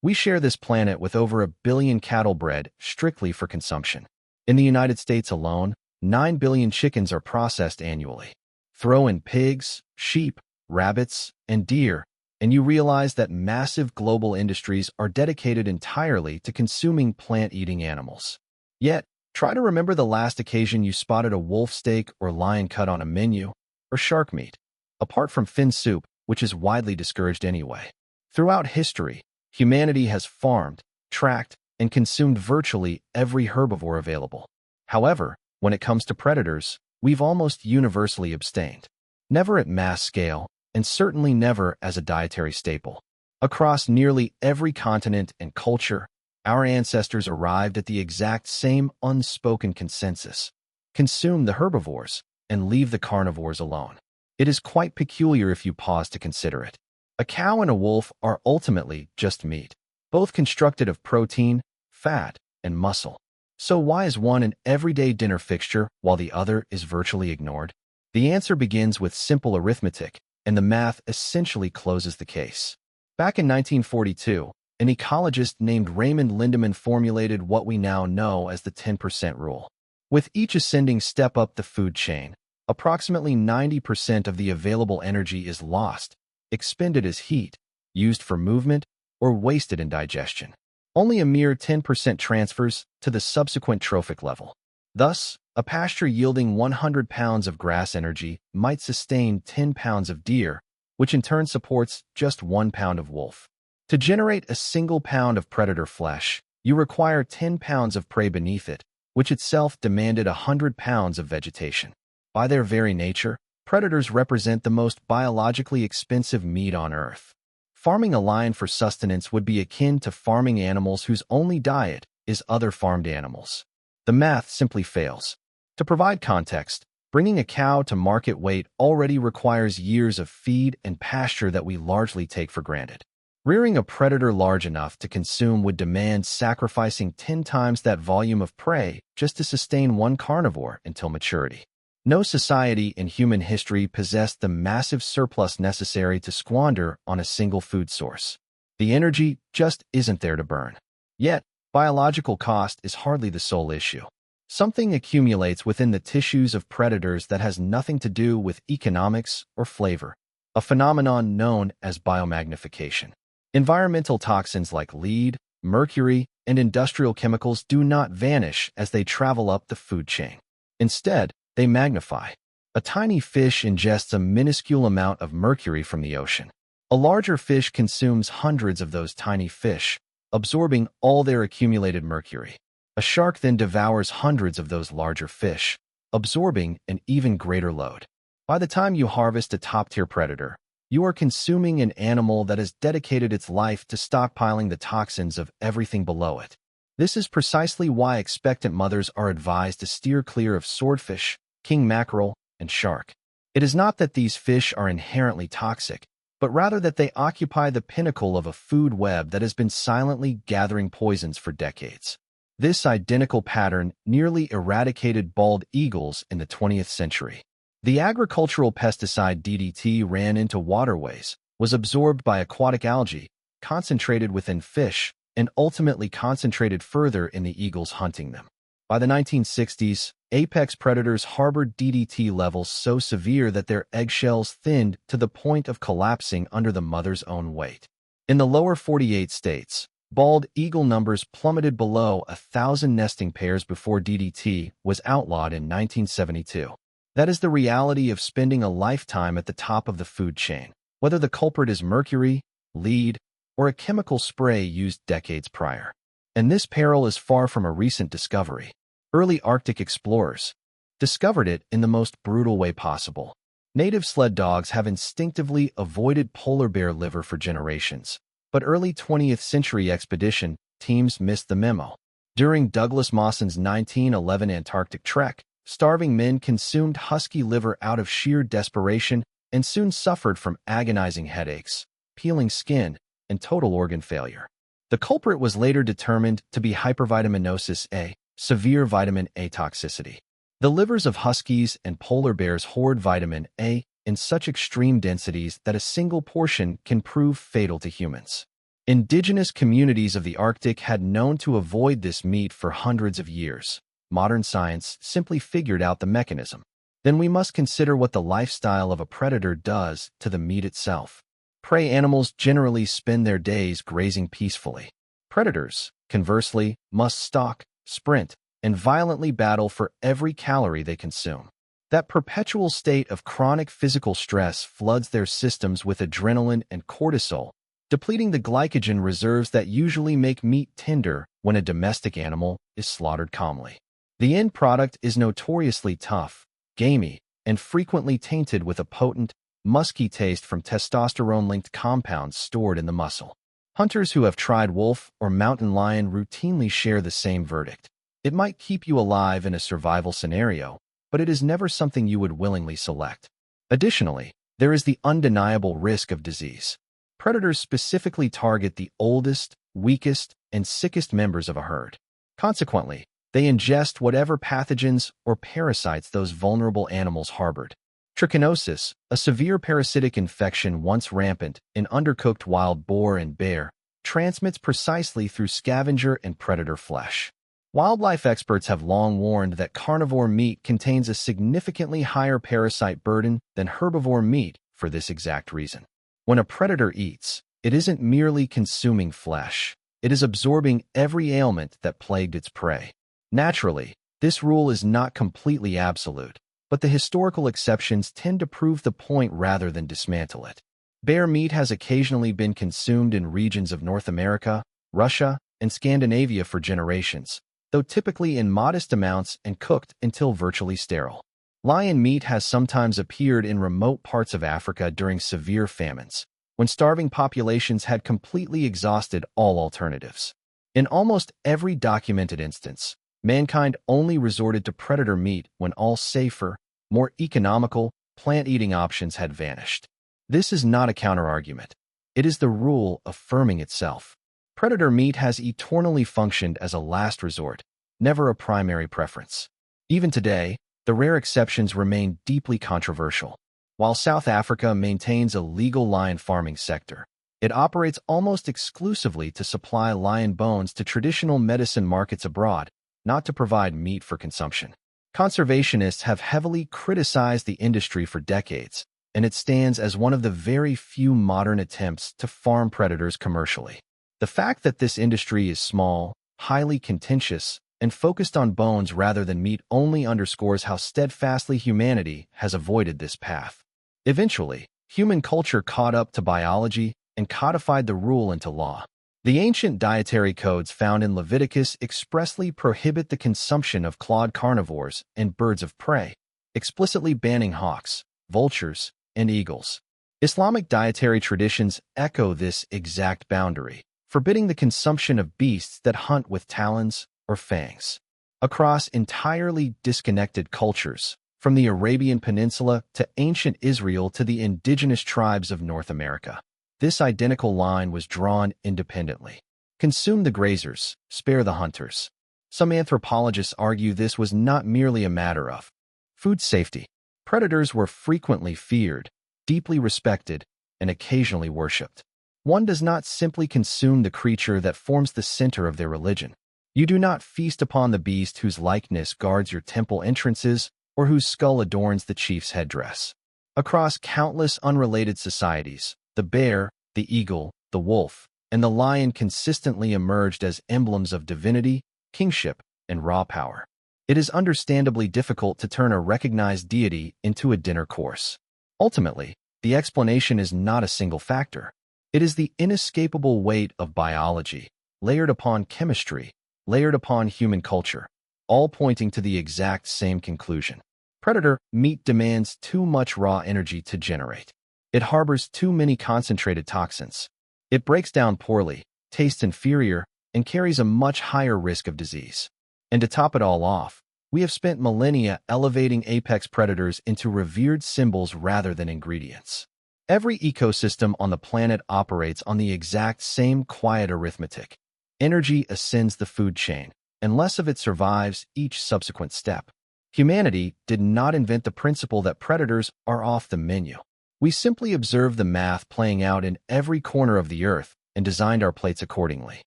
We share this planet with over 1 billion cattle bred strictly for consumption. In the United States alone, 9 billion chickens are processed annually. Throw in pigs, sheep, rabbits, and deer, and you realize that massive global industries are dedicated entirely to consuming plant-eating animals. Yet, try to remember the last occasion you spotted a wolf steak or lion cut on a menu, or shark meat. Apart from fin soup, which is widely discouraged anyway. Throughout history, humanity has farmed, tracked, and consumed virtually every herbivore available. However, when it comes to predators, we've almost universally abstained. Never at mass scale, and certainly never as a dietary staple. Across nearly every continent and culture, our ancestors arrived at the exact same unspoken consensus: consume the herbivores and leave the carnivores alone. It is quite peculiar if you pause to consider it. A cow and a wolf are ultimately just meat, both constructed of protein, fat, and muscle. So why is one an everyday dinner fixture while the other is virtually ignored? The answer begins with simple arithmetic, and the math essentially closes the case. Back in 1942, an ecologist named Raymond Lindemann formulated what we now know as the 10% rule. With each ascending step up the food chain, approximately 90% of the available energy is lost, expended as heat, used for movement, or wasted in digestion. Only a mere 10% transfers to the subsequent trophic level. Thus, a pasture yielding 100 pounds of grass energy might sustain 10 pounds of deer, which in turn supports just 1 pound of wolf. To generate a single pound of predator flesh, you require 10 pounds of prey beneath it, which itself demanded 100 pounds of vegetation. By their very nature, predators represent the most biologically expensive meat on Earth. Farming a lion for sustenance would be akin to farming animals whose only diet is other farmed animals. The math simply fails. To provide context, bringing a cow to market weight already requires years of feed and pasture that we largely take for granted. Rearing a predator large enough to consume would demand sacrificing 10 times that volume of prey just to sustain one carnivore until maturity. No society in human history possessed the massive surplus necessary to squander on a single food source. The energy just isn't there to burn. Yet, biological cost is hardly the sole issue. Something accumulates within the tissues of predators that has nothing to do with economics or flavor, a phenomenon known as biomagnification. Environmental toxins like lead, mercury, and industrial chemicals do not vanish as they travel up the food chain. Instead, they magnify. A tiny fish ingests a minuscule amount of mercury from the ocean. A larger fish consumes hundreds of those tiny fish, absorbing all their accumulated mercury. A shark then devours hundreds of those larger fish, absorbing an even greater load. By the time you harvest a top-tier predator, you are consuming an animal that has dedicated its life to stockpiling the toxins of everything below it. This is precisely why expectant mothers are advised to steer clear of swordfish, king mackerel, and shark. It is not that these fish are inherently toxic, but rather that they occupy the pinnacle of a food web that has been silently gathering poisons for decades. This identical pattern nearly eradicated bald eagles in the 20th century. The agricultural pesticide DDT ran into waterways, was absorbed by aquatic algae, concentrated within fish, and ultimately concentrated further in the eagles hunting them. By the 1960s, apex predators harbored DDT levels so severe that their eggshells thinned to the point of collapsing under the mother's own weight. In the lower 48 states, bald eagle numbers plummeted below 1,000 nesting pairs before DDT was outlawed in 1972. That is the reality of spending a lifetime at the top of the food chain, whether the culprit is mercury, lead, or a chemical spray used decades prior. And this peril is far from a recent discovery. Early Arctic explorers discovered it in the most brutal way possible. Native sled dogs have instinctively avoided polar bear liver for generations, but early 20th century expedition teams missed the memo. During Douglas Mawson's 1911 Antarctic trek, starving men consumed husky liver out of sheer desperation and soon suffered from agonizing headaches, peeling skin, and total organ failure. The culprit was later determined to be hypervitaminosis A, severe vitamin A toxicity. The livers of huskies and polar bears hoard vitamin A in such extreme densities that a single portion can prove fatal to humans. Indigenous communities of the Arctic had known to avoid this meat for hundreds of years. Modern science simply figured out the mechanism. Then we must consider what the lifestyle of a predator does to the meat itself. Prey animals generally spend their days grazing peacefully. Predators, conversely, must stalk, sprint, and violently battle for every calorie they consume. That perpetual state of chronic physical stress floods their systems with adrenaline and cortisol, depleting the glycogen reserves that usually make meat tender when a domestic animal is slaughtered calmly. The end product is notoriously tough, gamey, and frequently tainted with a potent, musky taste from testosterone-linked compounds stored in the muscle. Hunters who have tried wolf or mountain lion routinely share the same verdict. It might keep you alive in a survival scenario, but it is never something you would willingly select. Additionally, there is the undeniable risk of disease. Predators specifically target the oldest, weakest, and sickest members of a herd. Consequently, they ingest whatever pathogens or parasites those vulnerable animals harbored. Trichinosis, a severe parasitic infection once rampant in undercooked wild boar and bear, transmits precisely through scavenger and predator flesh. Wildlife experts have long warned that carnivore meat contains a significantly higher parasite burden than herbivore meat for this exact reason. When a predator eats, it isn't merely consuming flesh. It is absorbing every ailment that plagued its prey. Naturally, this rule is not completely absolute, but the historical exceptions tend to prove the point rather than dismantle it. Bear meat has occasionally been consumed in regions of North America, Russia, and Scandinavia for generations, though typically in modest amounts and cooked until virtually sterile. Lion meat has sometimes appeared in remote parts of Africa during severe famines, when starving populations had completely exhausted all alternatives. In almost every documented instance, mankind only resorted to predator meat when all safer, more economical, plant-eating options had vanished. This is not a counterargument. It is the rule affirming itself. Predator meat has eternally functioned as a last resort, never a primary preference. Even today, the rare exceptions remain deeply controversial. While South Africa maintains a legal lion farming sector, it operates almost exclusively to supply lion bones to traditional medicine markets abroad, not to provide meat for consumption. Conservationists have heavily criticized the industry for decades, and it stands as one of the very few modern attempts to farm predators commercially. The fact that this industry is small, highly contentious, and focused on bones rather than meat only underscores how steadfastly humanity has avoided this path. Eventually, human culture caught up to biology and codified the rule into law. The ancient dietary codes found in Leviticus expressly prohibit the consumption of clawed carnivores and birds of prey, explicitly banning hawks, vultures, and eagles. Islamic dietary traditions echo this exact boundary, forbidding the consumption of beasts that hunt with talons or fangs. Across entirely disconnected cultures, from the Arabian Peninsula to ancient Israel to the indigenous tribes of North America, this identical line was drawn independently. Consume the grazers, spare the hunters. Some anthropologists argue this was not merely a matter of food safety. Predators were frequently feared, deeply respected, and occasionally worshipped. One does not simply consume the creature that forms the center of their religion. You do not feast upon the beast whose likeness guards your temple entrances or whose skull adorns the chief's headdress. Across countless unrelated societies, the bear, the eagle, the wolf, and the lion consistently emerged as emblems of divinity, kingship, and raw power. It is understandably difficult to turn a recognized deity into a dinner course. Ultimately, the explanation is not a single factor. It is the inescapable weight of biology, layered upon chemistry, layered upon human culture, all pointing to the exact same conclusion. Predator meat demands too much raw energy to generate. It harbors too many concentrated toxins. It breaks down poorly, tastes inferior, and carries a much higher risk of disease. And to top it all off, we have spent millennia elevating apex predators into revered symbols rather than ingredients. Every ecosystem on the planet operates on the exact same quiet arithmetic. Energy ascends the food chain, and less of it survives each subsequent step. Humanity did not invent the principle that predators are off the menu. We simply observe the math playing out in every corner of the earth and designed our plates accordingly.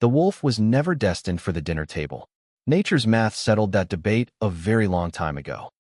The wolf was never destined for the dinner table. Nature's math settled that debate a very long time ago.